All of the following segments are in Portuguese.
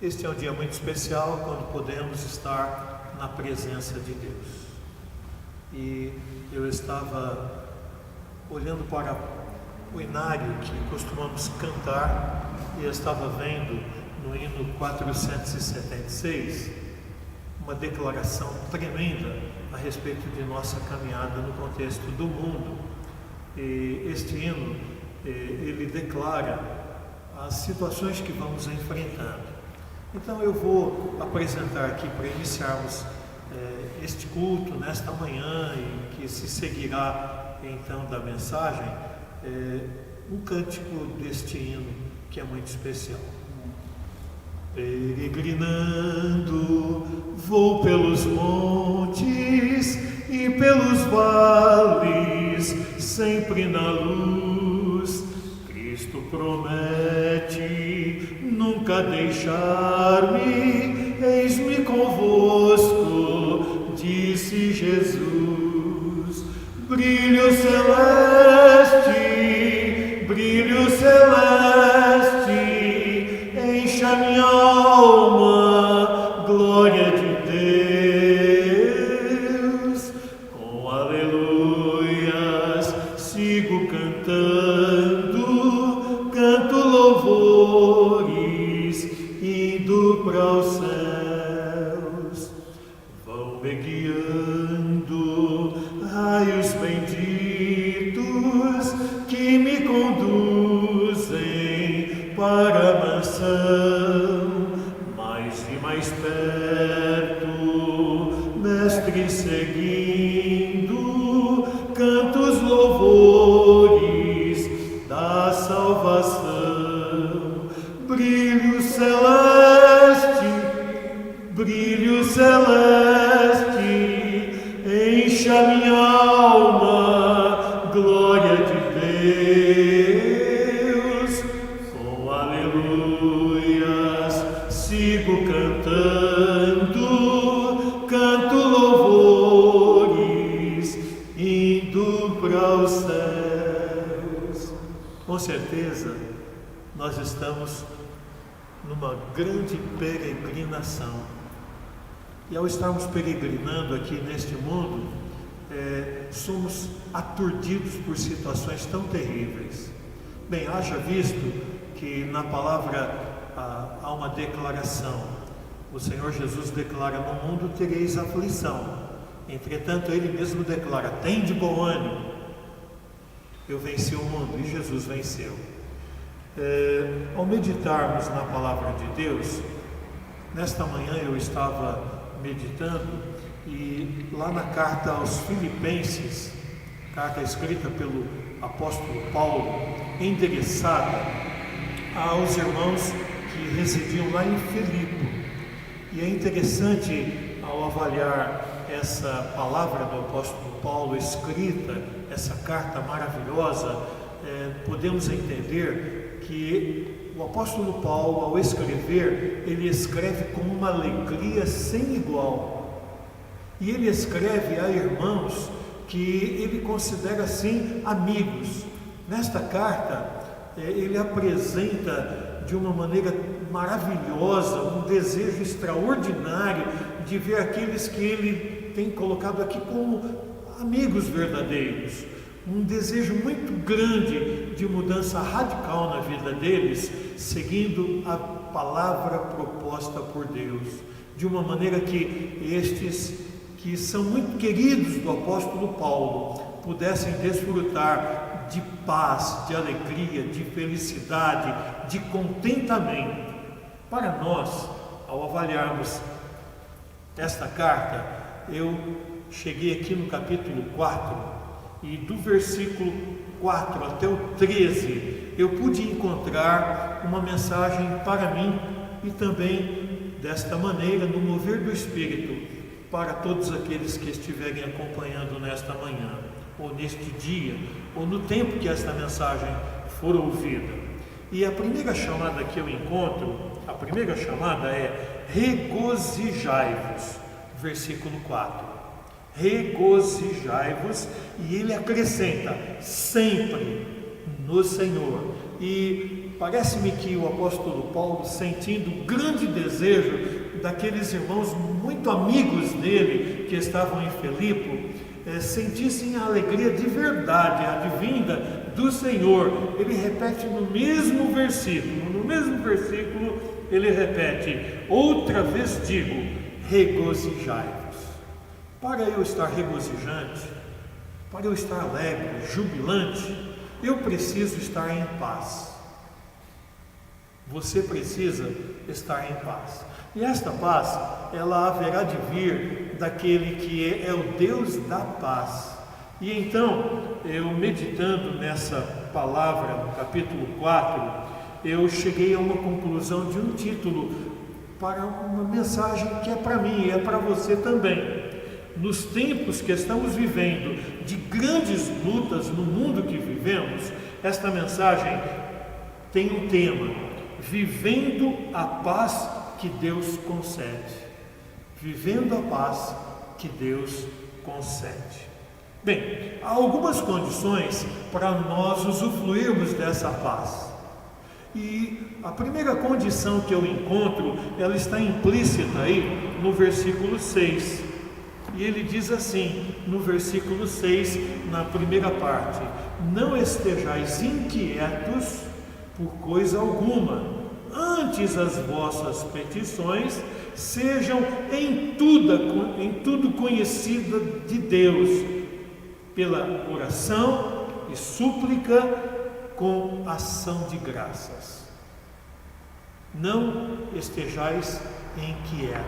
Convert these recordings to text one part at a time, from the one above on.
Este é um dia muito especial quando podemos estar na presença de Deus. E eu estava olhando para o inário que costumamos cantar e eu estava vendo no hino 476 uma declaração tremenda a respeito de nossa caminhada no contexto do mundo. E este hino, ele declara as situações que vamos enfrentando. Então eu vou apresentar aqui para iniciarmos este culto nesta manhã e que se seguirá então da mensagem, um cântico deste hino que é muito especial. Peregrinando, vou pelos montes e pelos vales, sempre na luz. Cristo promete nunca deixar-me, eis-me convosco, disse Jesus. Brilho celeste, enche a minha alma, glória de Deus. Com aleluias sigo cantando, canto louvores, indo para os céus. Vão me guiando raios benditos que me conduzem para a mansão. Mais e mais perto, mestre seguindo, canto os louvores da salvação. Brilho celeste, enche a minha alma, glória de Deus. Com aleluias sigo cantando, canto louvores, indo para os céus. Com certeza, nós estamos numa grande peregrinação. E ao estarmos peregrinando aqui neste mundo, somos aturdidos por situações tão terríveis. Bem, haja visto que na palavra há uma declaração. O Senhor Jesus declara: no mundo tereis aflição. Entretanto, Ele mesmo declara: tende bom ânimo, eu venci o mundo. E Jesus venceu. Ao meditarmos na palavra de Deus, nesta manhã eu estava meditando e lá na carta aos Filipenses, carta escrita pelo apóstolo Paulo, endereçada aos irmãos que residiam lá em Filipe. E é interessante, ao avaliar essa palavra do apóstolo Paulo escrita, essa carta maravilhosa, podemos entender que o apóstolo Paulo, ao escrever, ele escreve com uma alegria sem igual. E ele escreve a irmãos que ele considera assim amigos. Nesta carta, ele apresenta de uma maneira maravilhosa um desejo extraordinário de ver aqueles que ele tem colocado aqui como amigos verdadeiros. Um desejo muito grande de mudança radical na vida deles, seguindo a palavra proposta por Deus, de uma maneira que estes, que são muito queridos do apóstolo Paulo, pudessem desfrutar de paz, de alegria, de felicidade, de contentamento. Para nós, ao avaliarmos esta carta, eu cheguei aqui no capítulo 4, e do versículo 4 até o 13, eu pude encontrar uma mensagem para mim e também, desta maneira, no mover do Espírito, para todos aqueles que estiverem acompanhando nesta manhã, ou neste dia, ou no tempo que esta mensagem for ouvida. E a primeira chamada que eu encontro, a primeira chamada é regozijai-vos, versículo 4. Regozijai-vos, e ele acrescenta sempre no Senhor. E parece-me que o apóstolo Paulo, sentindo grande desejo daqueles irmãos muito amigos dele que estavam em Filipe, sentissem a alegria de verdade, a vinda do Senhor, ele repete no mesmo versículo, ele repete: outra vez digo, regozijai-vos. Para eu estar regozijante, para eu estar alegre, jubilante, eu preciso estar em paz. Você precisa estar em paz. E esta paz, ela haverá de vir daquele que é o Deus da paz. E então, eu meditando nessa palavra, no capítulo 4, eu cheguei a uma conclusão de um título para uma mensagem que é para mim e é para você também. Nos tempos que estamos vivendo, de grandes lutas no mundo que vivemos, esta mensagem tem um tema: vivendo a paz que Deus concede. Vivendo a paz que Deus concede. Bem, há algumas condições para nós usufruirmos dessa paz. E a primeira condição que eu encontro, ela está implícita aí no versículo 6. E ele diz assim, no versículo 6, na primeira parte: não estejais inquietos por coisa alguma, antes as vossas petições sejam em tudo conhecidas de Deus, pela oração e súplica com ação de graças. Não estejais inquietos.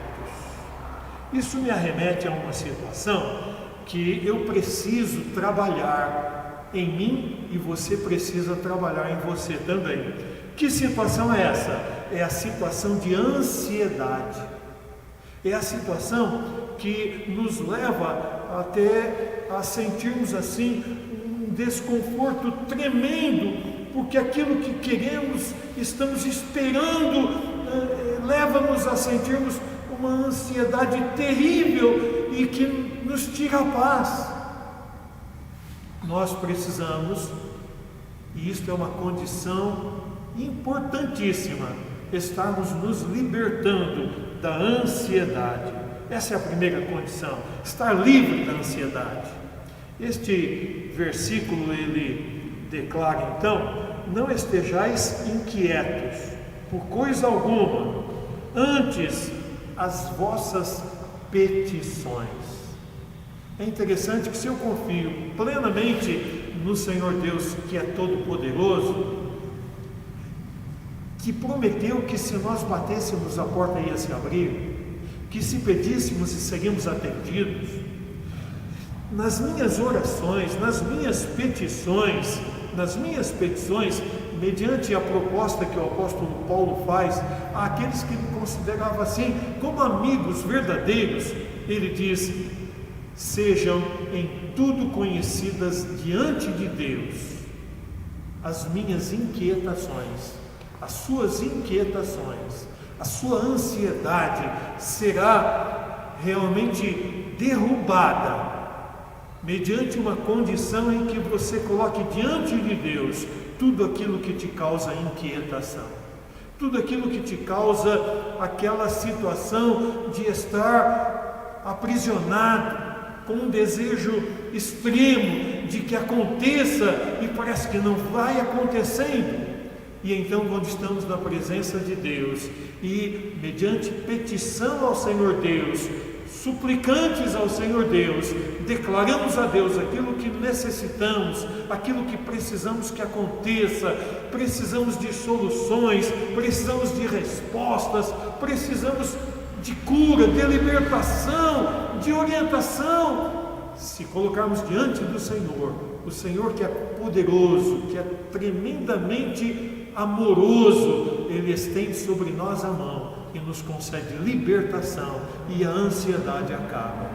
Isso me arremete a uma situação que eu preciso trabalhar em mim e você precisa trabalhar em você também. Que situação é essa? É a situação de ansiedade. É a situação que nos leva até a sentirmos assim um desconforto tremendo, porque aquilo que queremos, estamos esperando, leva-nos a sentirmos uma ansiedade terrível e que nos tira a paz. Nós precisamos, e isto é uma condição importantíssima, estarmos nos libertando da ansiedade. Essa é a primeira condição, estar livre da ansiedade. Este versículo, ele declara então: não estejais inquietos por coisa alguma, antes as vossas petições. É interessante que se eu confio plenamente no Senhor Deus, que é todo-poderoso, que prometeu que se nós batêssemos a porta ia se abrir, que se pedíssemos e seríamos atendidos, nas minhas orações, nas minhas petições, mediante a proposta que o apóstolo Paulo faz àqueles que ele considerava assim como amigos verdadeiros, ele diz: sejam em tudo conhecidas diante de Deus as minhas inquietações, as suas inquietações, a sua ansiedade será realmente derrubada mediante uma condição em que você coloque diante de Deus tudo aquilo que te causa inquietação, tudo aquilo que te causa aquela situação de estar aprisionado com um desejo extremo de que aconteça e parece que não vai acontecendo. E então, quando estamos na presença de Deus e mediante petição ao Senhor Deus, suplicantes ao Senhor Deus, declaramos a Deus aquilo que necessitamos, aquilo que precisamos que aconteça, precisamos de soluções, precisamos de respostas, precisamos de cura, de libertação, de orientação. Se colocarmos diante do Senhor, o Senhor que é poderoso, que é tremendamente amoroso, Ele estende sobre nós a mão e nos concede libertação, e a ansiedade acaba.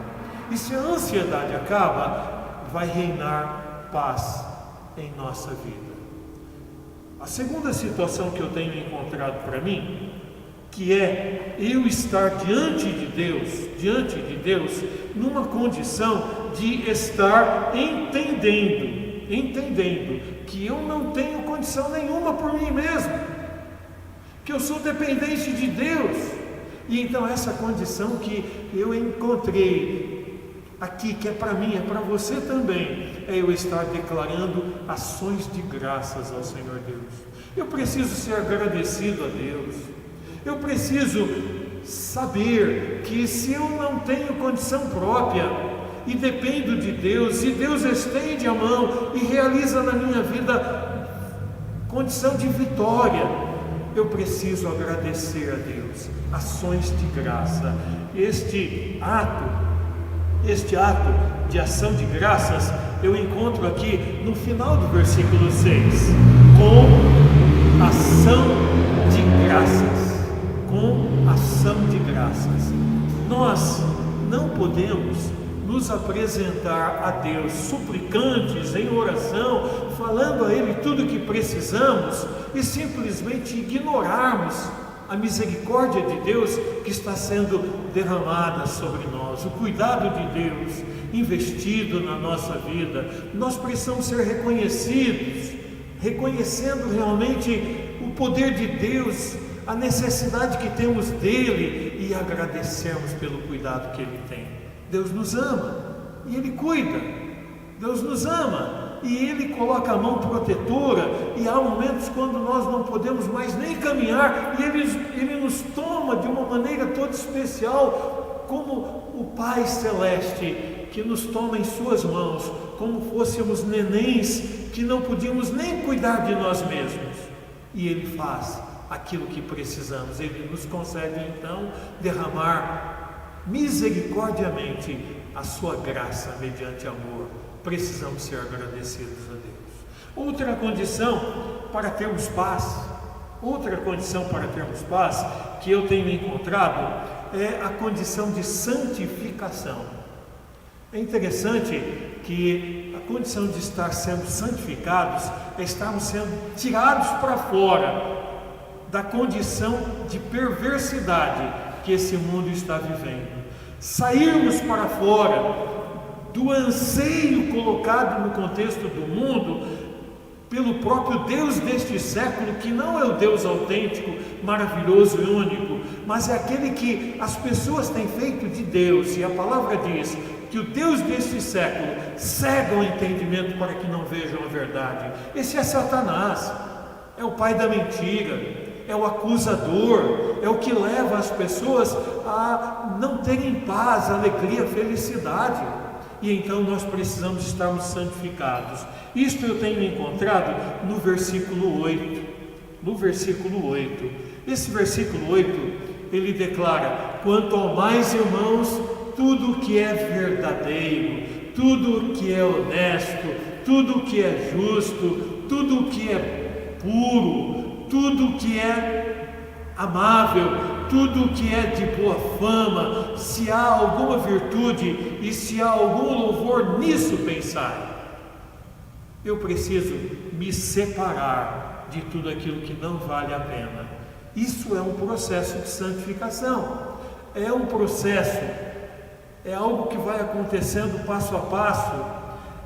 E se a ansiedade acaba, vai reinar paz em nossa vida. A segunda situação que eu tenho encontrado para mim, que é eu estar diante de Deus, numa condição de estar entendendo que eu não tenho condição nenhuma por mim mesmo, que eu sou dependente de Deus. E então essa condição que eu encontrei aqui, que é para mim, é para você também, é eu estar declarando ações de graças ao Senhor Deus. Eu preciso ser agradecido a Deus. Eu preciso saber que se eu não tenho condição própria e dependo de Deus, e Deus estende a mão e realiza na minha vida condição de vitória, eu preciso agradecer a Deus, ações de graça. Este ato de ação de graças eu encontro aqui no final do versículo 6, com ação de graças. Com ação de graças. Nós não podemos nos apresentar a Deus suplicantes em oração, falando a Ele tudo o que precisamos e simplesmente ignorarmos a misericórdia de Deus que está sendo derramada sobre nós, o cuidado de Deus investido na nossa vida. Nós precisamos ser reconhecidos, reconhecendo realmente o poder de Deus, a necessidade que temos dele e agradecermos pelo cuidado que ele tem. Deus nos ama e ele cuida. Deus nos ama e ele coloca a mão protetora, e há momentos quando nós não podemos mais nem caminhar e ele nos toma de uma maneira toda especial, como o Pai Celeste que nos toma em suas mãos, como fôssemos nenéns que não podíamos nem cuidar de nós mesmos, e ele faz aquilo que precisamos. Ele nos concede então derramar misericordiamente a sua graça mediante amor. Precisamos ser agradecidos a Deus. Outra condição para termos paz que eu tenho encontrado é a condição de santificação. É interessante que a condição de estar sendo santificados é estarmos sendo tirados para fora da condição de perversidade que esse mundo está vivendo, sairmos para fora do anseio colocado no contexto do mundo pelo próprio Deus deste século, que não é o Deus autêntico, maravilhoso e único, mas é aquele que as pessoas têm feito de Deus. E a palavra diz que o Deus deste século cega o entendimento para que não vejam a verdade. Esse é Satanás, é o pai da mentira, é o acusador, é o que leva as pessoas a não terem paz, alegria, felicidade. E então nós precisamos estarmos santificados. Isto eu tenho encontrado no versículo 8. No versículo 8. Esse versículo 8, ele declara: quanto ao mais, irmãos, tudo o que é verdadeiro, tudo o que é honesto, tudo o que é justo, tudo o que é puro, tudo o que é amável, tudo o que é de boa fama, se há alguma virtude e se há algum louvor, nisso pensai. Eu preciso me separar de tudo aquilo que não vale a pena. Isso é um processo de santificação, é um processo, é algo que vai acontecendo passo a passo,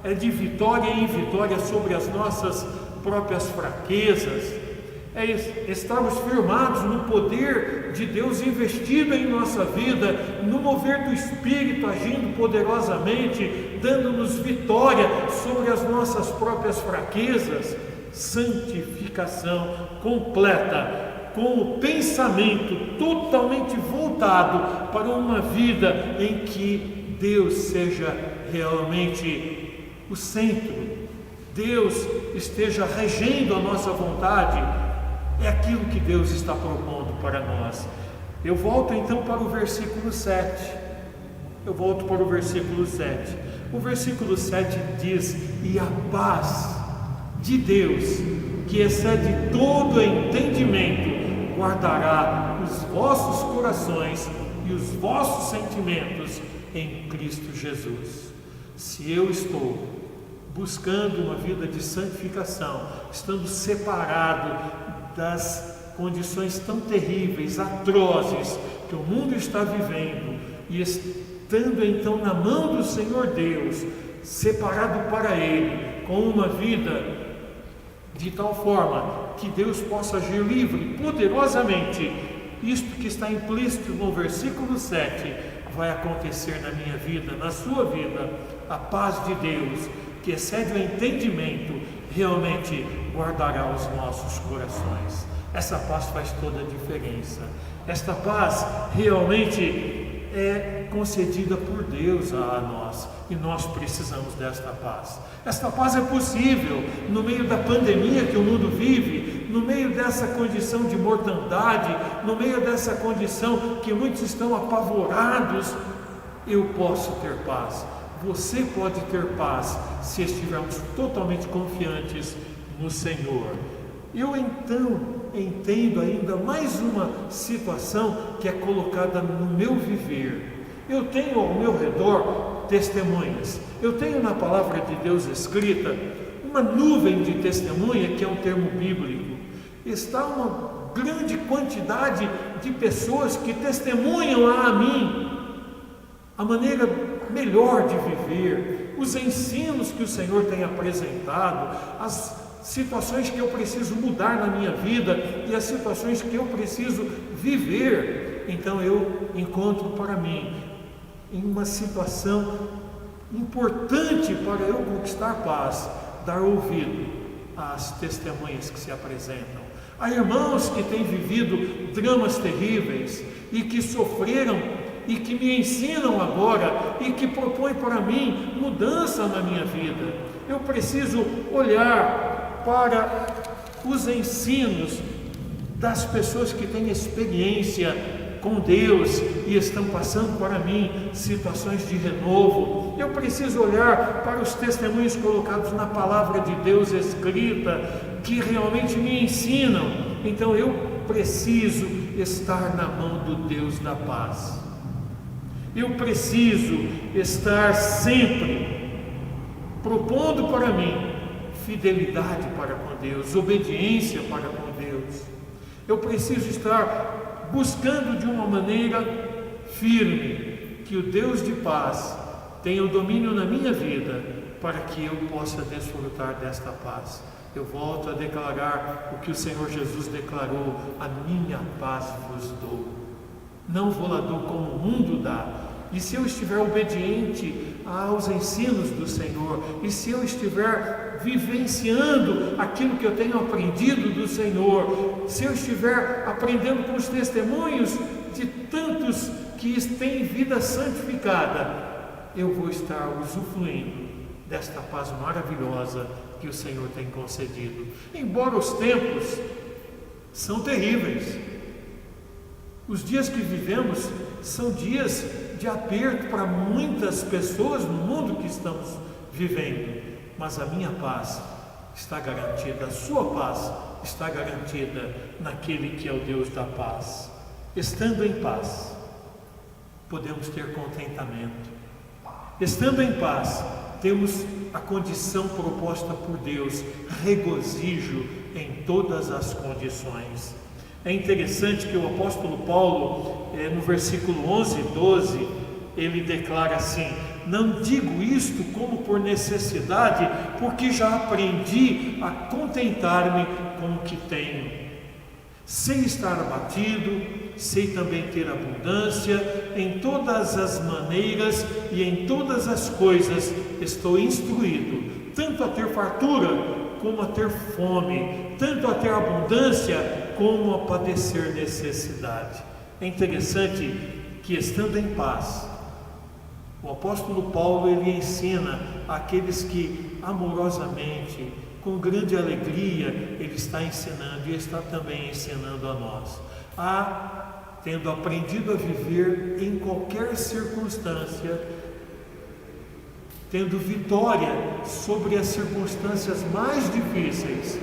é de vitória em vitória sobre as nossas próprias fraquezas, é estarmos firmados no poder de Deus investido em nossa vida, no mover do Espírito agindo poderosamente, dando-nos vitória sobre as nossas próprias fraquezas. Santificação completa, com o pensamento totalmente voltado para uma vida em que Deus seja realmente o centro, Deus esteja regendo a nossa vontade. É aquilo que Deus está propondo para nós. Eu volto então para o versículo 7. O versículo 7 diz: e a paz de Deus, que excede todo entendimento, guardará os vossos corações e os vossos sentimentos em Cristo Jesus. Se eu estou buscando uma vida de santificação, estando separado das condições tão terríveis, atrozes que o mundo está vivendo, e estando então na mão do Senhor Deus, separado para Ele, com uma vida de tal forma que Deus possa agir livre, poderosamente. Isto que está implícito no versículo 7 vai acontecer na minha vida, na sua vida. A paz de Deus, que excede o entendimento, realmente guardará os nossos corações. Essa paz faz toda a diferença. Esta paz realmente é concedida por Deus a nós, e nós precisamos desta paz. Esta paz é possível no meio da pandemia que o mundo vive, no meio dessa condição de mortandade, no meio dessa condição que muitos estão apavorados. Eu posso ter paz, você pode ter paz, se estivermos totalmente confiantes no Senhor. Eu então entendo ainda mais uma situação que é colocada no meu viver. Eu tenho ao meu redor testemunhas. Eu tenho na palavra de Deus escrita uma nuvem de testemunha, que é um termo bíblico. Está uma grande quantidade de pessoas que testemunham a mim a maneira melhor de viver, os ensinos que o Senhor tem apresentado, as situações que eu preciso mudar na minha vida e as situações que eu preciso viver. Então eu encontro para mim, em uma situação importante para eu conquistar paz, dar ouvido às testemunhas que se apresentam. Há irmãos que têm vivido dramas terríveis e que sofreram e que me ensinam agora e que propõem para mim mudança na minha vida. Eu preciso olhar para os ensinos das pessoas que têm experiência com Deus e estão passando para mim situações de renovo. Eu preciso olhar para os testemunhos colocados na palavra de Deus escrita, que realmente me ensinam. Então eu preciso estar na mão do Deus da paz. Eu preciso estar sempre propondo para mim fidelidade para com Deus, obediência para com Deus. Eu preciso estar buscando de uma maneira firme que o Deus de paz tenha o domínio na minha vida, para que eu possa desfrutar desta paz. Eu volto a declarar o que o Senhor Jesus declarou: a minha paz vos dou, não vou lá dou como o mundo dá. E se eu estiver obediente aos ensinos do Senhor, e se eu estiver vivenciando aquilo que eu tenho aprendido do Senhor, se eu estiver aprendendo com os testemunhos de tantos que têm vida santificada, eu vou estar usufruindo desta paz maravilhosa que o Senhor tem concedido. Embora os tempos são terríveis, os dias que vivemos são dias de aperto para muitas pessoas no mundo que estamos vivendo, mas a minha paz está garantida, a sua paz está garantida naquele que é o Deus da paz. Estando em paz, podemos ter contentamento. Estando em paz, temos a condição proposta por Deus, regozijo em todas as condições. É interessante que o apóstolo Paulo, no versículo 11 e 12, ele declara assim: não digo isto como por necessidade, porque já aprendi a contentar-me com o que tenho. Sei estar abatido, sei também ter abundância, em todas as maneiras e em todas as coisas estou instruído, tanto a ter fartura como a ter fome, tanto a ter abundância como a padecer necessidade. É interessante que, estando em paz, o apóstolo Paulo ele ensina àqueles que amorosamente, com grande alegria, ele está ensinando e está também ensinando a nós, tendo aprendido a viver em qualquer circunstância, tendo vitória sobre as circunstâncias mais difíceis,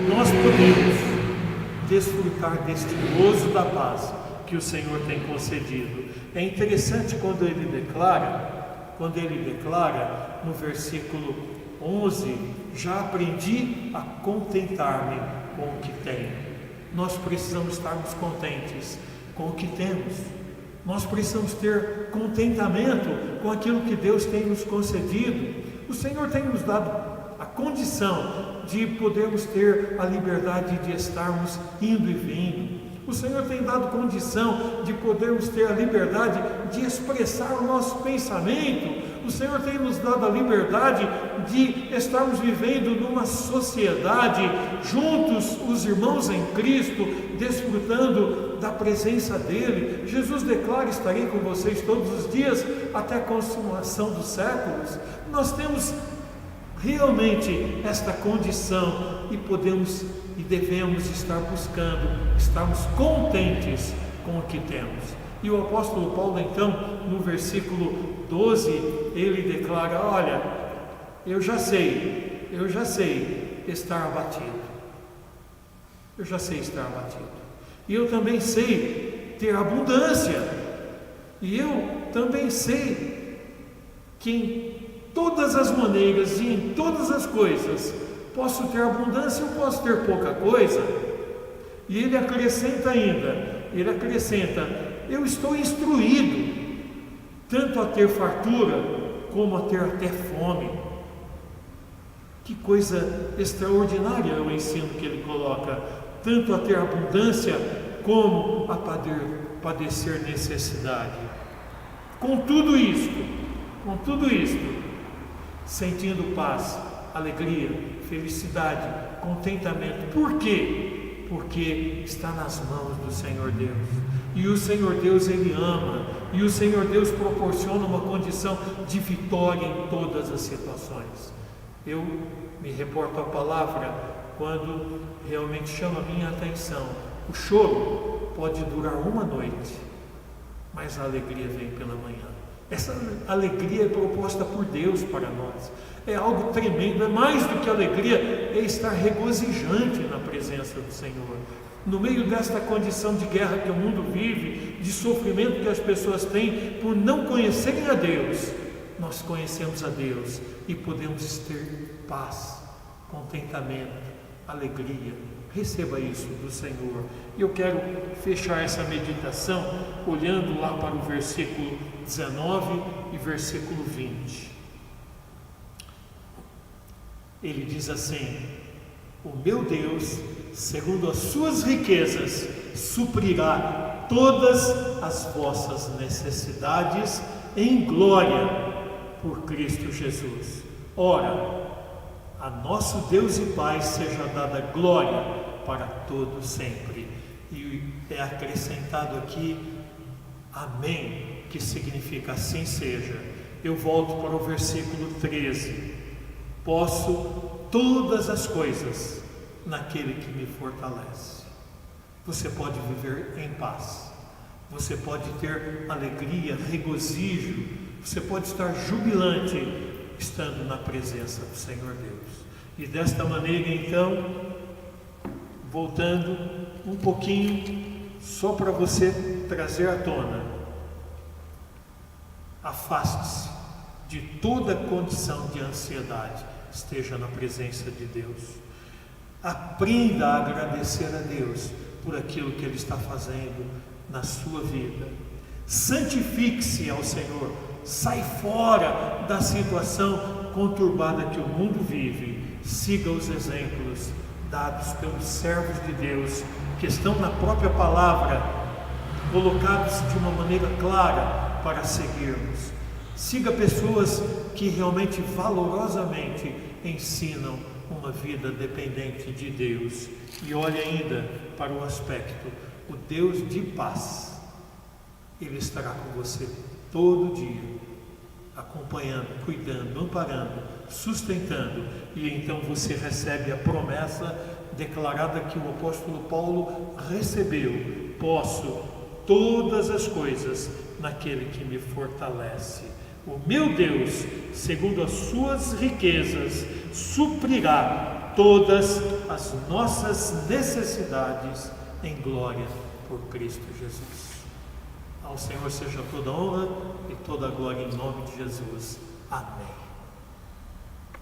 nós podemos desfrutar deste gozo da paz que o Senhor tem concedido. É interessante quando ele declara no versículo 11: já aprendi a contentar-me com o que tenho. Nós precisamos estarmos contentes com o que temos. Nós precisamos ter contentamento com aquilo que Deus tem nos concedido. O Senhor tem nos dado a condição de podermos ter a liberdade de estarmos indo e vindo. O Senhor tem dado condição de podermos ter a liberdade de expressar o nosso pensamento. O Senhor tem nos dado a liberdade de estarmos vivendo numa sociedade, juntos, os irmãos em Cristo, desfrutando da presença dEle. Jesus declara: estarei com vocês todos os dias, até a consumação dos séculos. Nós temos realmente esta condição e podemos e devemos estar buscando, estarmos contentes com o que temos. E o apóstolo Paulo, então, no versículo 12, ele declara: olha, eu já sei estar abatido. Eu já sei estar abatido. E eu também sei ter abundância. E eu também sei que em todas as maneiras e em todas as coisas posso ter abundância ou posso ter pouca coisa. E ele acrescenta ainda, eu estou instruído tanto a ter fartura como a ter até fome. Que coisa extraordinária é o ensino que ele coloca, tanto a ter abundância como a padecer necessidade. Com tudo isto, sentindo paz, alegria, felicidade, contentamento. Por quê? Porque está nas mãos do Senhor Deus. E o Senhor Deus, Ele ama. E o Senhor Deus proporciona uma condição de vitória em todas as situações. Eu me reporto à palavra quando realmente chama a minha atenção. O choro pode durar uma noite, mas a alegria vem pela manhã. Essa alegria é proposta por Deus para nós. É algo tremendo, é mais do que alegria, é estar regozijante na presença do Senhor. No meio desta condição de guerra que o mundo vive, de sofrimento que as pessoas têm por não conhecerem a Deus, nós conhecemos a Deus e podemos ter paz, contentamento, alegria. Receba isso do Senhor. E eu quero fechar essa meditação olhando lá para o versículo 19 e versículo 20. Ele diz assim: o meu Deus, segundo as suas riquezas, suprirá todas as vossas necessidades em glória por Cristo Jesus. Ora, a nosso Deus e Pai seja dada glória para todos sempre. E é acrescentado aqui amém, que significa assim seja. Eu volto para o versículo 13. Posso todas as coisas naquele que me fortalece. Você pode viver em paz. Você pode ter alegria, regozijo. Você pode estar jubilante estando na presença do Senhor Deus. E desta maneira, então, voltando um pouquinho, só para você trazer à tona, afaste-se de toda condição de ansiedade, esteja na presença de Deus. Aprenda a agradecer a Deus por aquilo que Ele está fazendo na sua vida. Santifique-se ao Senhor. Sai fora da situação conturbada que o mundo vive. Siga os exemplos dados pelos servos de Deus, que estão na própria palavra, colocados de uma maneira clara para seguirmos. Siga pessoas que realmente valorosamente ensinam uma vida dependente de Deus. E olhe ainda para o aspecto: o Deus de paz, Ele estará com você todo dia, acompanhando, cuidando, amparando, sustentando. E então você recebe a promessa declarada que o apóstolo Paulo recebeu: posso todas as coisas naquele que me fortalece. O meu Deus, segundo as suas riquezas, suprirá todas as nossas necessidades em glória por Cristo Jesus. Ao Senhor seja toda honra e toda glória em nome de Jesus. Amém.